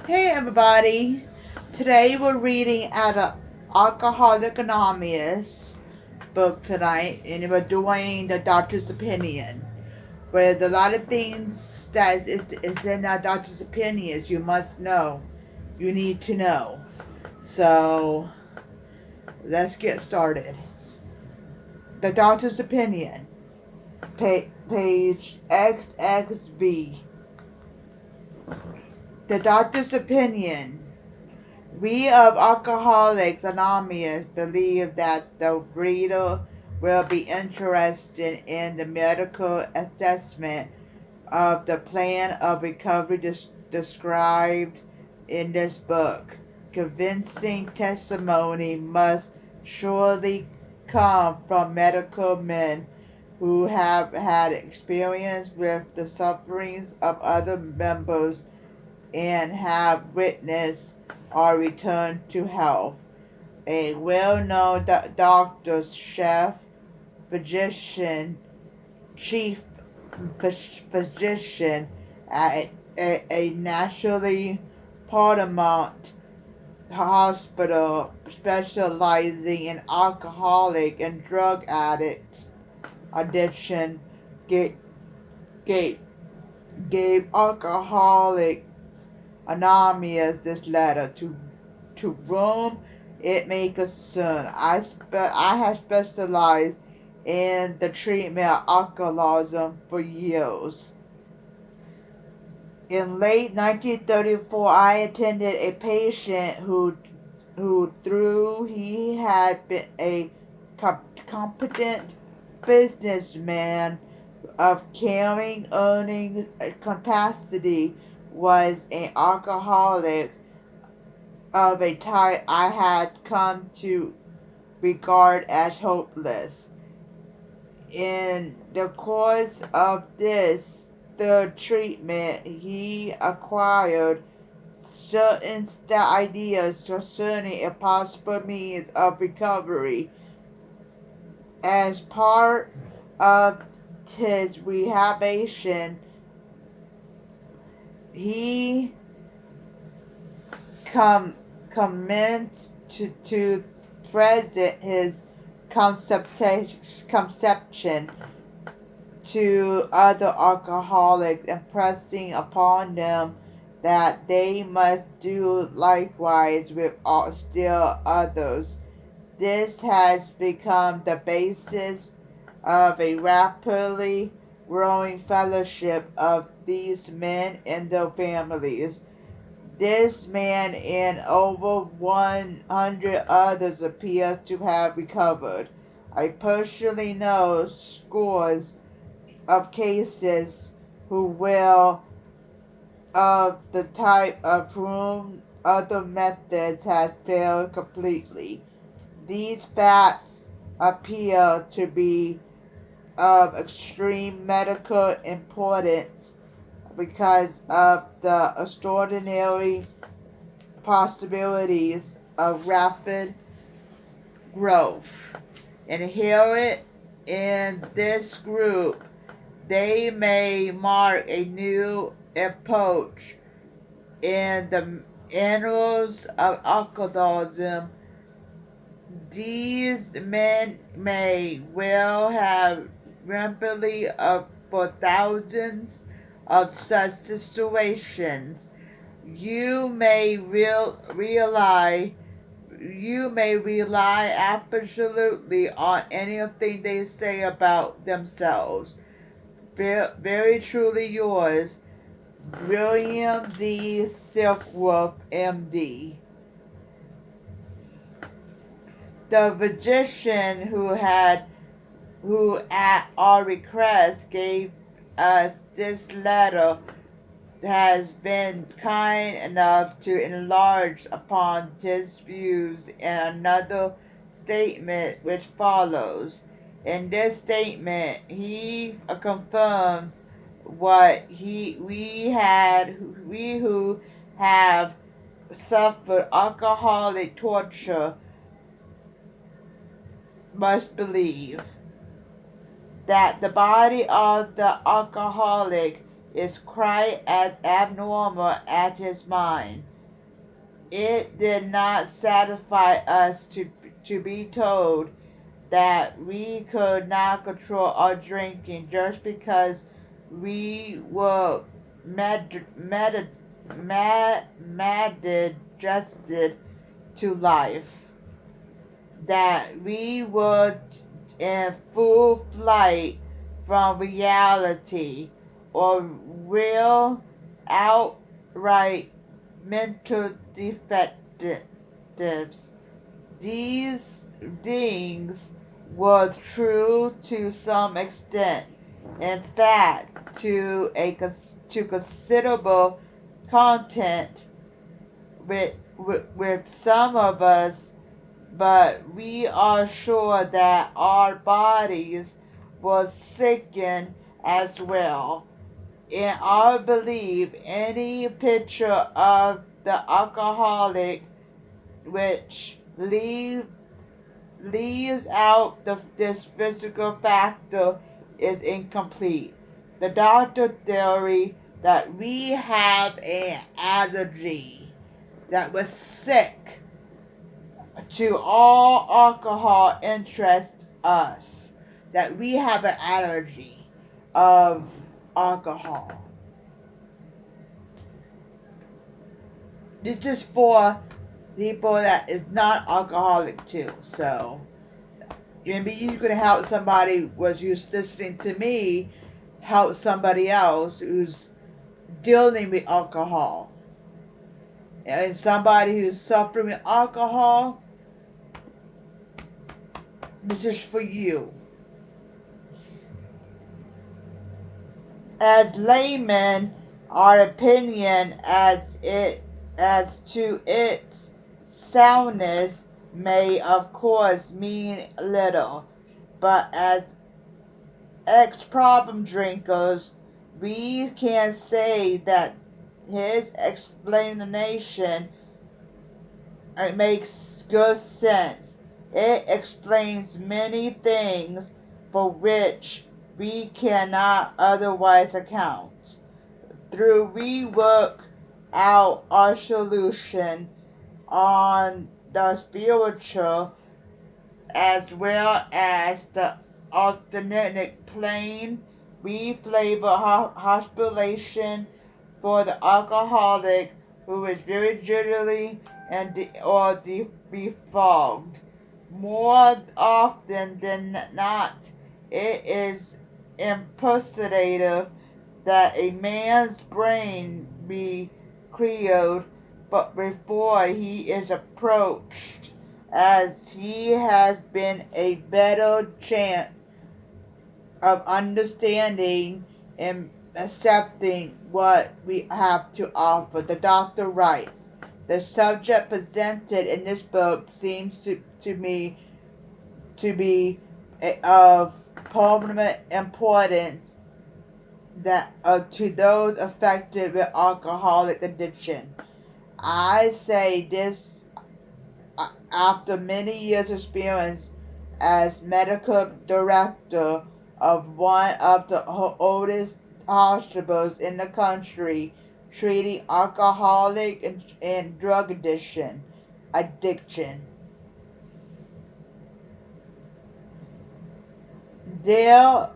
Hey everybody! Today we're reading out of Alcoholic Anonymous book tonight, and we're doing the doctor's opinion. With a lot of things that is in that doctor's opinions you must know. You need to know. So let's get started. The doctor's opinion. Page XXV. The doctor's opinion. We of Alcoholics Anonymous believe that the reader will be interested in the medical assessment of the plan of recovery described in this book. Convincing testimony must surely come from medical men who have had experience with the sufferings of other members and have witnessed our return to health. A well-known doctor, chef, physician, chief physician at a nationally paramount hospital specializing in alcoholic and drug addicts addiction gave, gave, gave alcoholic Anonymous this letter to whom it may concern. I have specialized in the treatment of alcoholism for years. In late 1934, I attended a patient who through he had been a competent businessman of carrying earning capacity, was an alcoholic of a type I had come to regard as hopeless. In the course of the treatment, he acquired certain ideas concerning a possible means of recovery. As part of his rehabilitation, he commenced to present his conception to other alcoholics, impressing upon them that they must do likewise with still others. This has become the basis of a rapidly growing fellowship of these men and their families. This man and over 100 others appear to have recovered. I personally know scores of cases who will of the type of whom other methods have failed completely. These facts appear to be of extreme medical importance because of the extraordinary possibilities of rapid growth. Inherent in this group, they may mark a new approach in the annals of alcoholism. These men may well have rapidly for thousands of such situations. You may realize you may rely absolutely on anything they say about themselves. Very truly yours, William D. Silkworth, M.D. The physician who at our request gave us this letter has been kind enough to enlarge upon his views in another statement which follows. In this statement, he confirms what we who have suffered alcoholic torture must believe, that the body of the alcoholic is quite as abnormal as his mind. it did not satisfy us to be told that we could not control our drinking just because we were adjusted to life, that we were in full flight from reality, or real outright mental defectives. These things were true to some extent. In fact, to considerable content with some of us, but we are sure that our bodies were sickened as well. In our belief, any picture of the alcoholic which leaves out this physical factor is incomplete. The doctor theory that we have an allergy, that we're sick to all alcohol interests us, that we have an allergy of alcohol. It's just for people that is not alcoholic too. So maybe you could help somebody, was you listening to me, help somebody else who's dealing with alcohol. And somebody who's suffering with alcohol, this is for you. As laymen, our opinion as to its soundness may of course mean little, but as ex-problem drinkers, we can say that his explanation makes good sense. It explains many things for which we cannot otherwise account. Through we work out our solution on the spiritual as well as the alternate plane, we flavor hospitalization for the alcoholic who is very jittery or befogged. More often than not, it is impersonative that a man's brain be cleared, but before he is approached, as he has been a better chance of understanding and accepting what we have to offer. The doctor writes, the subject presented in this book seems to me to be of paramount importance that to those affected with alcoholic addiction. I say this after many years' experience as medical director of one of the oldest hospitals in the country treating alcoholic and drug addiction. There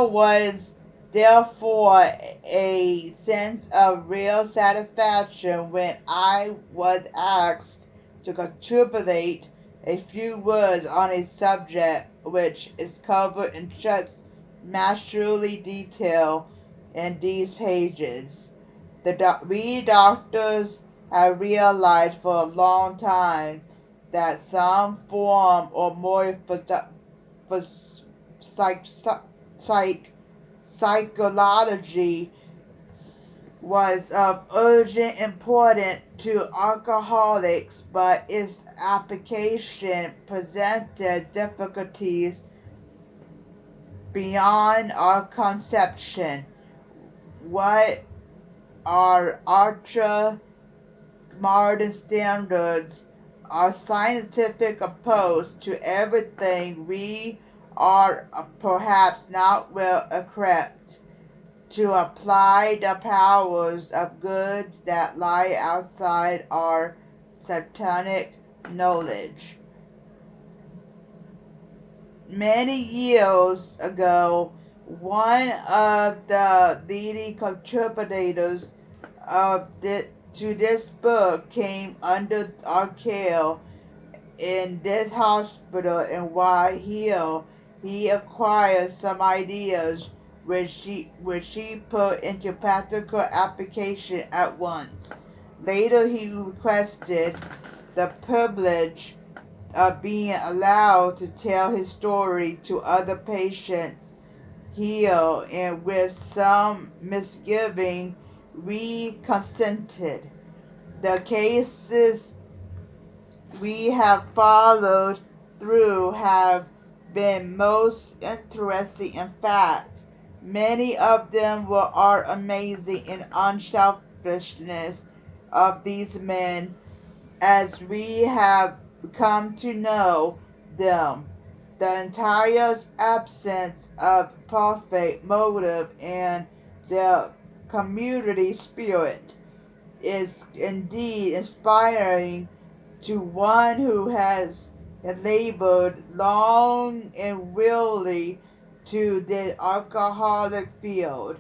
was therefore a sense of real satisfaction when I was asked to contribute a few words on a subject which is covered in such masterly detail in these pages. We doctors have realized for a long time that some form or more for psychology was of urgent importance to alcoholics, but its application presented difficulties beyond our conception. What are ultra modern standards, our scientific approach to everything, we are perhaps not well equipped to apply the powers of good that lie outside our satanic knowledge. Many years ago, one of the leading contributors to this book came under our care in this hospital in White Hill. He acquired some ideas which he put into practical application at once. Later he requested the privilege of being allowed to tell his story to other patients here, and with some misgiving we consented. The cases we have followed through have been most interesting. In fact, many of them are amazing in unselfishness of these men as we have come to know them. The entire absence of profit motive and their community spirit is indeed inspiring to one who has labored long and willingly to the alcoholic field,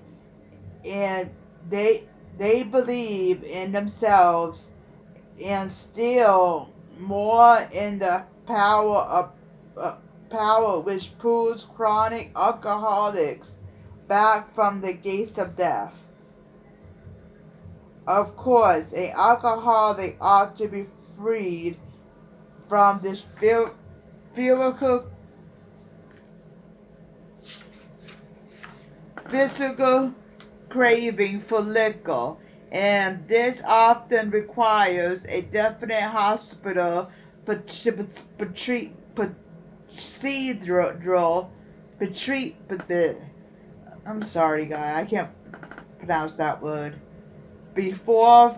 and they believe in themselves and still more in the power which pulls chronic alcoholics back from the gates of death. Of course, an alcoholic ought to be freed from this physical craving for liquor, and this often requires a definite hospital procedural. I'm sorry, guy, I can't pronounce that word. Before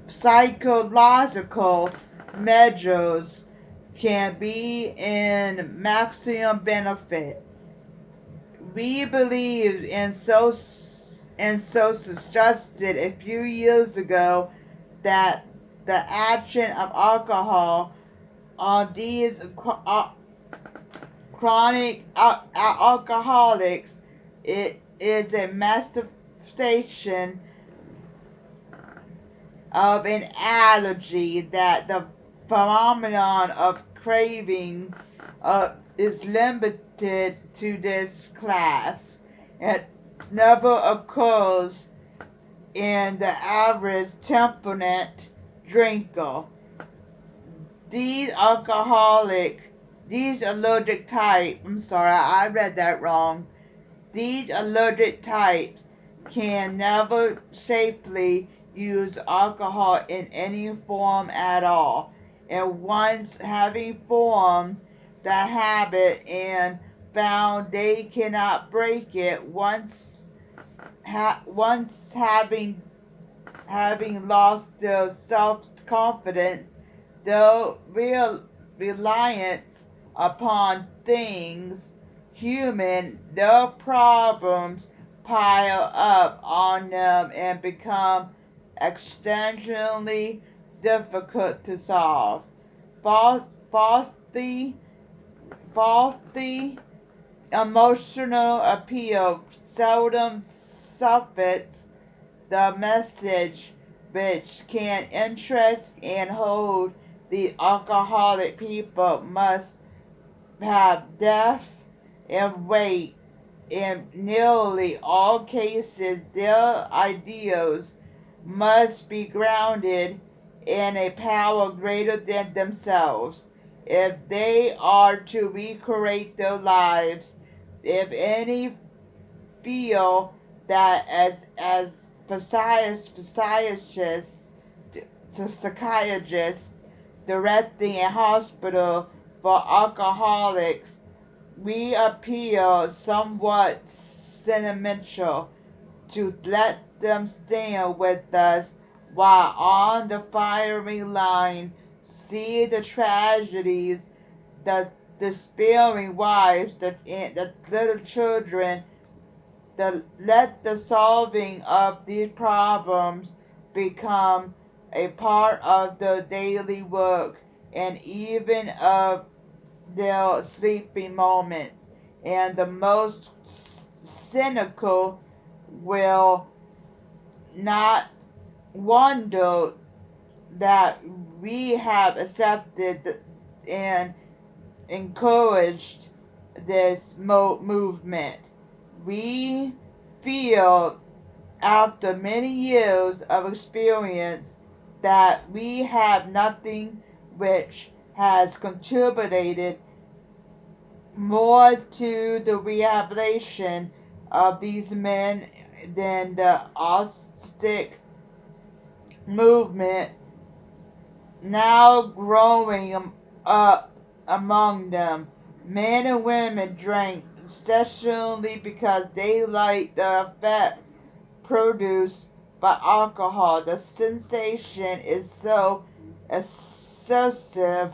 psychological measures can be in maximum benefit. We believed and so suggested a few years ago that the action of alcohol on these chronic alcoholics it is a manifestation of an allergy, that the phenomenon of craving is limited to this class. It never occurs in the average temperament drinker. These allergic type, I'm sorry, I read that wrong. These allergic types can never safely use alcohol in any form at all, and once having formed the habit and found they cannot break it, once having lost their self-confidence, their reliance upon things human, their problems pile up on them and become extremely difficult to solve. Faulty emotional appeal seldom suffers the message which can interest and hold the alcoholic. People must have depth and weight. In nearly all cases, their ideals must be grounded in a power greater than themselves. If they are to recreate their lives, if any feel that as psychiatrists directing a hospital for alcoholics, we appear somewhat sentimental to let them stand with us while on the firing line, see the tragedies, the despairing wives, the little children, let the solving of these problems become a part of the daily work and even of their sleeping moments. And the most cynical will not wonder that we have accepted and encouraged this movement. We feel, after many years of experience, that we have nothing which has contributed more to the rehabilitation of these men than the Gnostic movement now growing up among them. Men and women drank exceptionally because they liked the effect produced by alcohol. The sensation is so excessive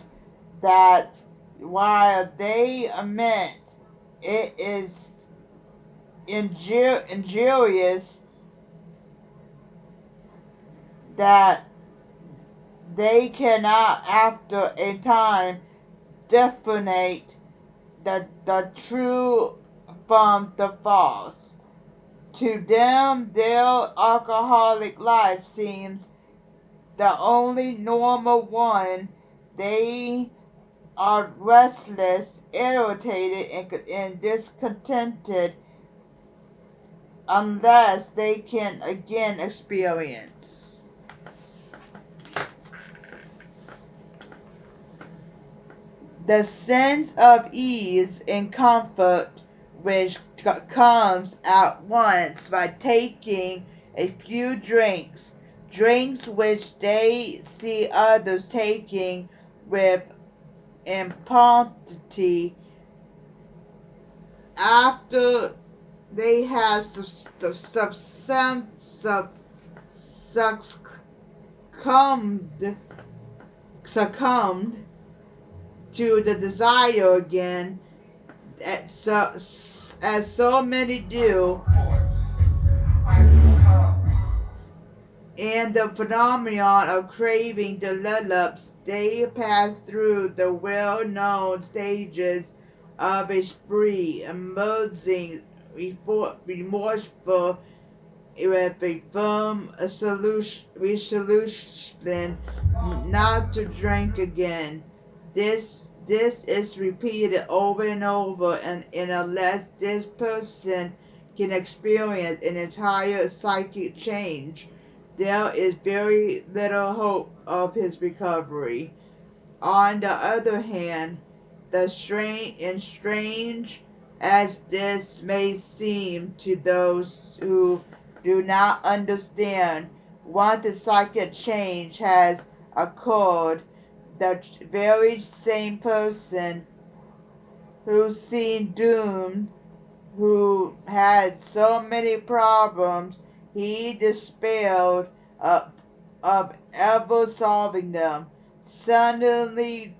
that while they admit it is injurious, that they cannot after a time differentiate the true from the false. To them, their alcoholic life seems the only normal one. They are restless, irritated, and discontented unless they can again experience the sense of ease and comfort which comes at once by taking a few drinks which they see others taking with impunity after they have succumbed to the desire again, as so many do, and the phenomenon of craving develops. They pass through the well-known stages of a spree, emerging remorseful with a firm resolution not to drink again. This is repeated over and over, and unless this person can experience an entire psychic change, there is very little hope of his recovery. On the other hand, strange as this may seem to those who do not understand, once the psychic change has occurred, the very same person who seemed doomed, who had so many problems, he despaired of ever solving them, suddenly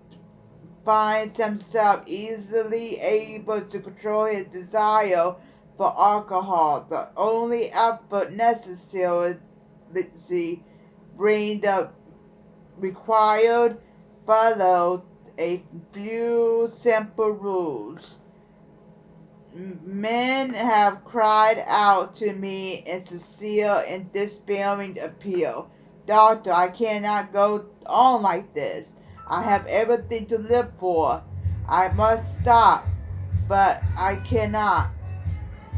finds himself easily able to control his desire for alcohol. The only effort necessary bring the required follow a few simple rules. Men have cried out to me in sincere and despairing appeal, "Doctor, I cannot go on like this. I have everything to live for. I must stop, but I cannot.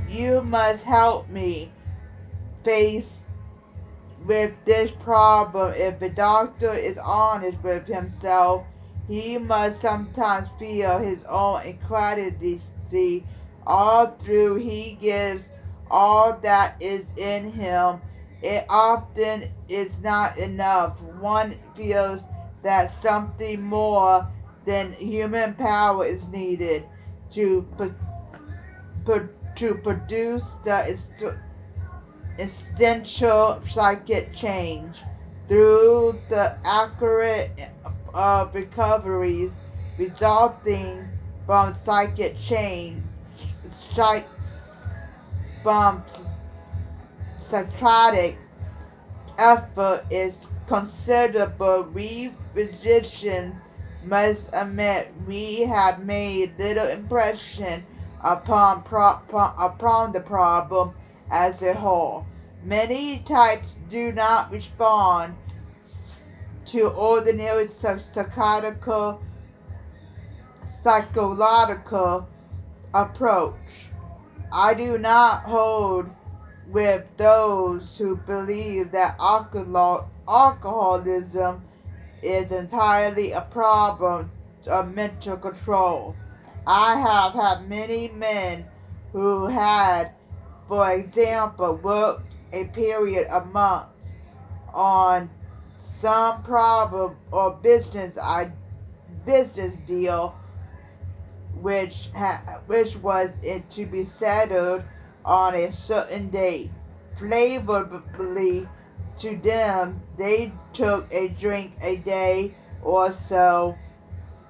You must help me face with this problem." If the doctor is honest with himself, he must sometimes feel his own inadequacy. All through he gives all that is in him. It often is not enough. One feels that something more than human power is needed to produce the essential psychic change. Through the accurate recoveries resulting from psychic change, from psychotic effort is considerable. We physicians must admit we have made little impression upon the problem as a whole. Many types do not respond to ordinary psychological approach. I do not hold with those who believe that alcoholism is entirely a problem of mental control. I have had many men who had, for example, worked a period of months on some problem or business deal which was it to be settled on a certain date. Favorably to them, they took a drink a day or so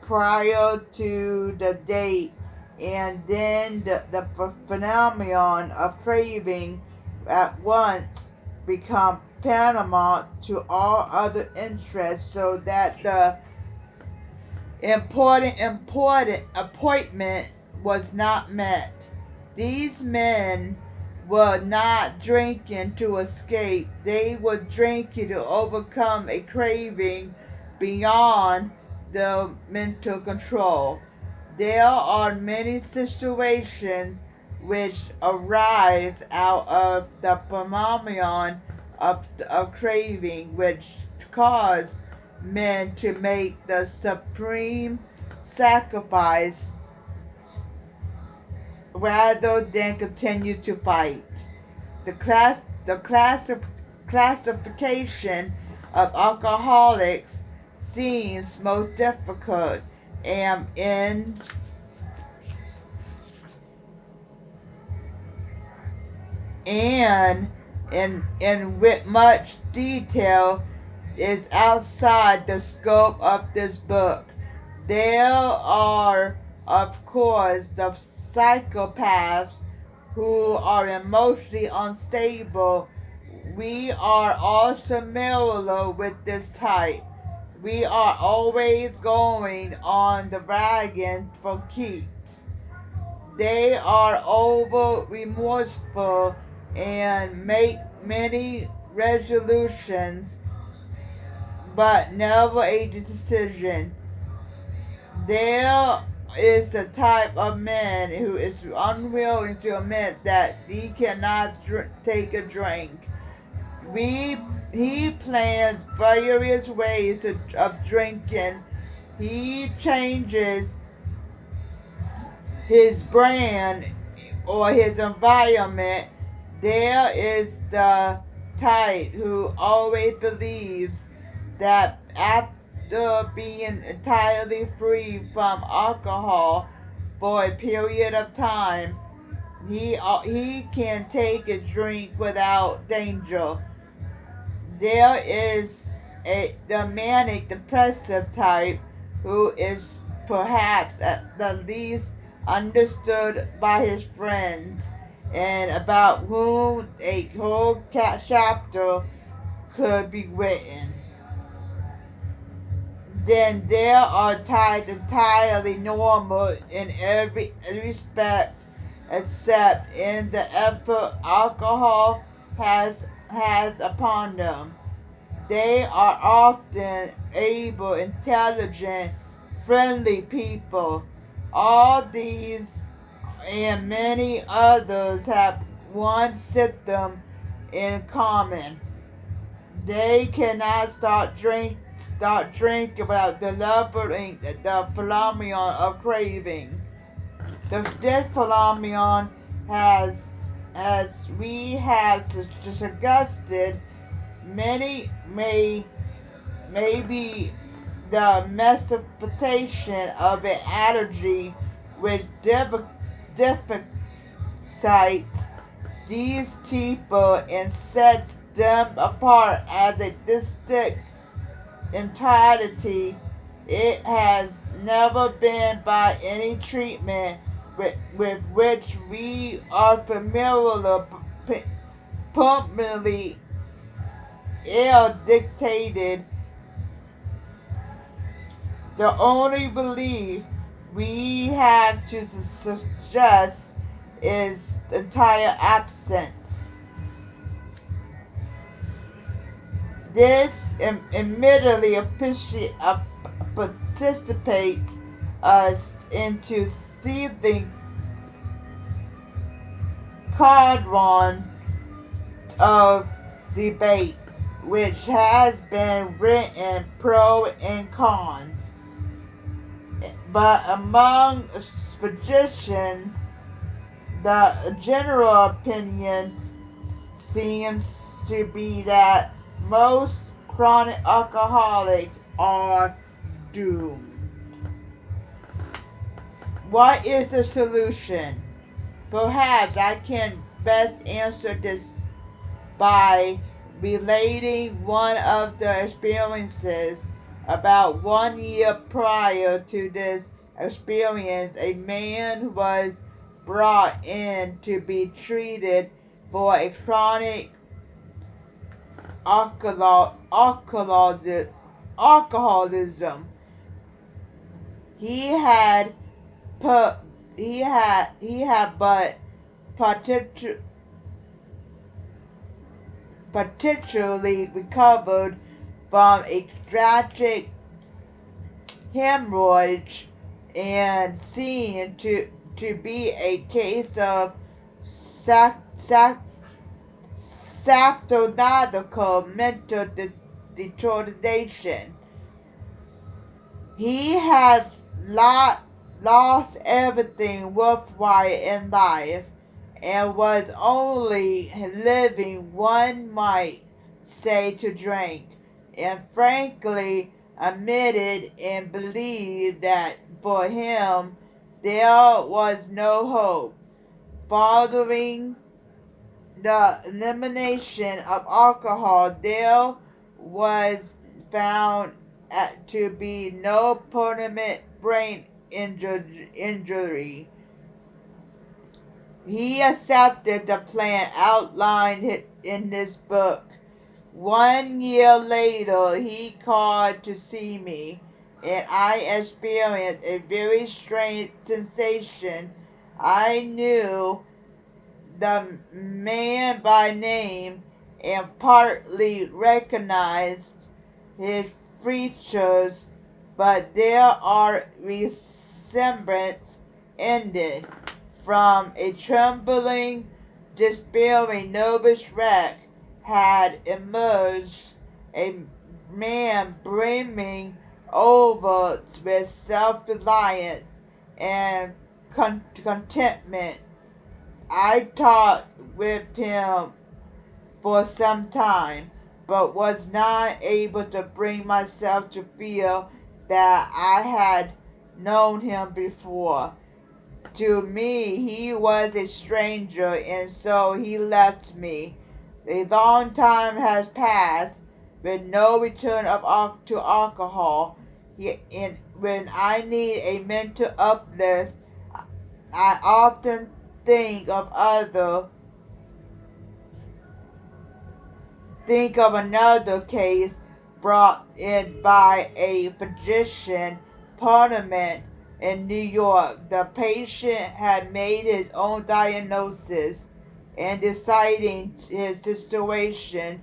prior to the date, and then the phenomenon of craving at once become paramount to all other interests, so that the important appointment was not met. These men were not drinking to escape, they were drinking to overcome a craving beyond the mental control. There are many situations which arise out of the phenomenon of craving, which cause men to make the supreme sacrifice rather than continue to fight. The classification of alcoholics seems most difficult, and with much detail is outside the scope of this book. There are, of course, the psychopaths who are emotionally unstable. We are all familiar with this type. We are always going on the wagon for keeps. They are over remorseful and make many resolutions but never a decision. There is the type of man who is unwilling to admit that he cannot take a drink. He plans various ways of drinking. He changes his brand or his environment. There is the type who always believes that after being entirely free from alcohol for a period of time, he can take a drink without danger. There is the manic depressive type who is perhaps at the least understood by his friends, and about whom a whole chapter could be written. Then there are types entirely normal in every respect except in the effort alcohol has upon them. They are often able, intelligent, friendly people. All these and many others have one symptom in common. They cannot start drinking without delivering the phenomenon of craving. This phenomenon has, as we have suggested, may be the manifestation of an allergy which differentiates these people and sets them apart as a distinct entirety. It has never been by any treatment with which we are familiar permanently ill dictated. The only belief we have to suggest is entire absence. This immediately participates us into seething cauldron of debate, which has been written pro and con. But among physicians, the general opinion seems to be that most chronic alcoholics are doomed. What is the solution? Perhaps I can best answer this by relating one of the experiences. About 1 year prior to this experience, a man was brought in to be treated for a chronic alcoholism. He had put he had but particularly recovered from a tragic hemorrhage and seen to be a case of pathological mental deterioration. He had lost everything worthwhile in life and was only living, one might say, to drink, and frankly admitted and believed that for him there was no hope. Following the elimination of alcohol, there was found to be no permanent brain injury. He accepted the plan outlined in this book. 1 year later, he called to see me, and I experienced a very strange sensation. I knew the man by name and partly recognized his features, but there are resemblance ended. From a trembling, despairing, nervous wreck had emerged a man brimming over with self-reliance and contentment. I talked with him for some time, but was not able to bring myself to feel that I had known him before. To me, he was a stranger, and so he left me. A long time has passed with no return to alcohol. And when I need a mental uplift, I often think of another case brought in by a physician parliament in New York. The patient had made his own diagnosis and deciding his situation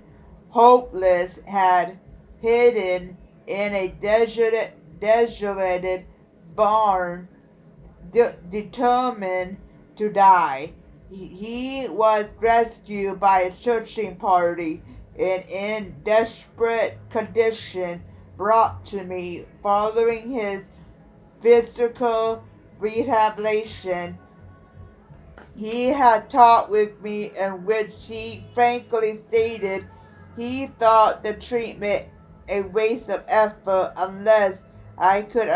hopeless had hidden in a desolated barn, determined to die. He was rescued by a searching party and in desperate condition brought to me. Following his physical rehabilitation, he had talked with me in which he frankly stated he thought the treatment a waste of effort unless I could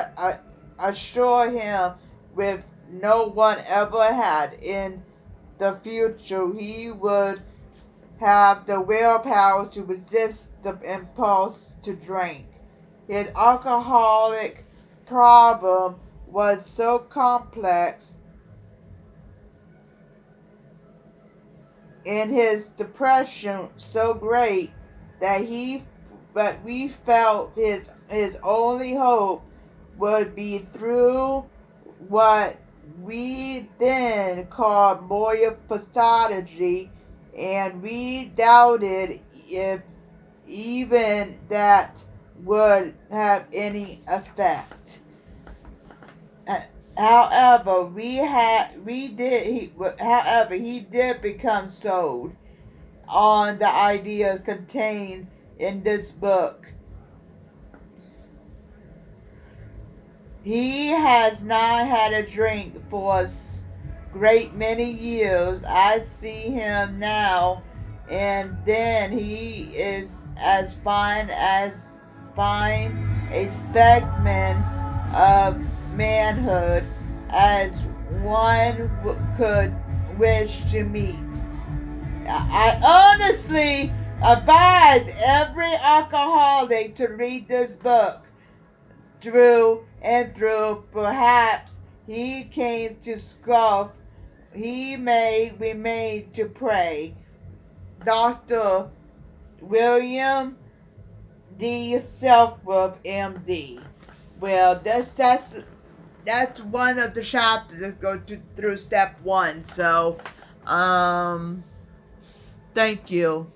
assure him with no one ever had in the future he would have the willpower to resist the impulse to drink. His alcoholic problem was so complex and his depression so great that he, but we felt his only hope would be through what we then called morphology, and we doubted if even that would have any effect. However, he did become sold on the ideas contained in this book. He has not had a drink for a great many years. I see him now and then. He is as fine a specimen of manhood as one could wish to meet. I honestly advise every alcoholic to read this book through and through. Perhaps he came to scoff, he may remain to pray. Dr. William D. Selkworth, M.D. Well, that's one of the chapters that go through step 1. So, thank you.